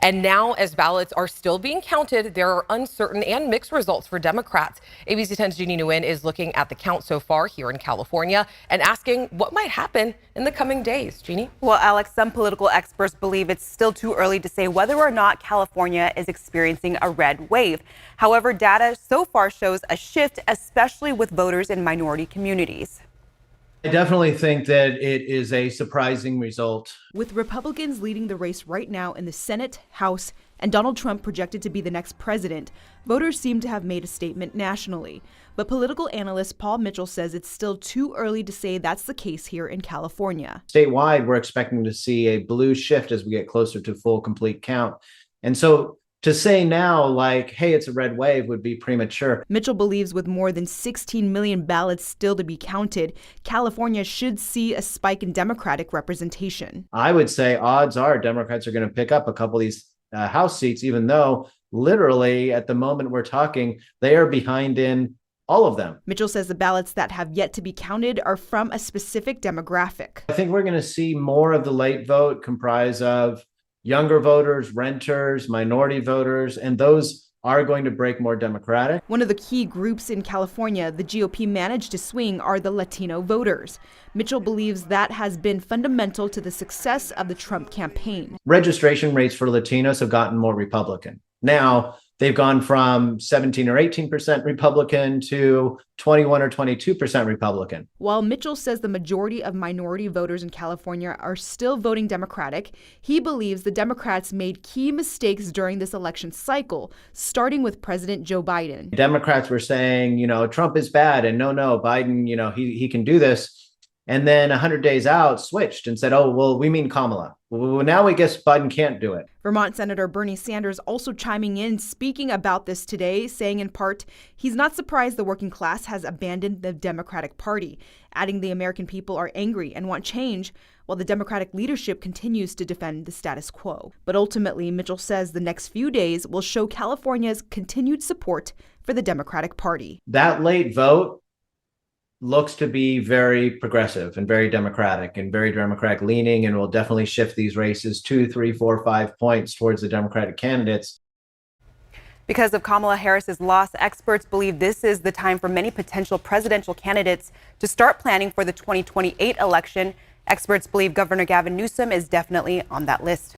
And now, as ballots are still being counted, there are uncertain and mixed results for Democrats. ABC 10's Jeannie Nguyen is looking at the count so far here in California and asking what might happen in the coming days. Jeannie? Well, Alex, some political experts believe it's still too early to say whether or not California is experiencing a red wave. However, data so far shows a shift, especially with voters in minority communities. I definitely think that it is a surprising result. With Republicans leading the race right now in the Senate, House, and Donald Trump projected to be the next president, voters seem to have made a statement nationally. But political analyst Paul Mitchell says it's still too early to say that's the case here in California. Statewide, we're expecting to see a blue shift as we get closer to full complete count. And so to say now, like, hey, it's a red wave would be premature. Mitchell believes with more than 16 million ballots still to be counted, California should see a spike in Democratic representation. I would say odds are Democrats are going to pick up a couple of these House seats, even though literally at the moment we're talking, they are behind in all of them. Mitchell says the ballots that have yet to be counted are from a specific demographic. I think we're going to see more of the late vote comprise of younger voters, renters, minority voters, and those are going to break more Democratic. One of the key groups in California the GOP managed to swing are the Latino voters. Mitchell believes that has been fundamental to the success of the Trump campaign. Registration rates for Latinos have gotten more Republican. Now, they've gone from 17 or 18% Republican to 21 or 22% Republican. While Mitchell says the majority of minority voters in California are still voting Democratic, he believes the Democrats made key mistakes during this election cycle, starting with President Joe Biden. Democrats were saying, Trump is bad and no, Biden, he can do this. And then 100 days out, switched and said, oh, well, we mean Kamala. Well, now we guess Biden can't do it. Vermont Senator Bernie Sanders also chiming in, speaking about this today, saying in part, he's not surprised the working class has abandoned the Democratic Party, adding the American people are angry and want change, while the Democratic leadership continues to defend the status quo. But ultimately, Mitchell says the next few days will show California's continued support for the Democratic Party. That late vote looks to be very progressive and very democratic leaning, and will definitely shift these races 2, 3, 4, 5 points towards the Democratic candidates. Because of Kamala Harris's loss, experts believe this is the time for many potential presidential candidates to start planning for the 2028 election. Experts believe Governor Gavin Newsom is definitely on that list.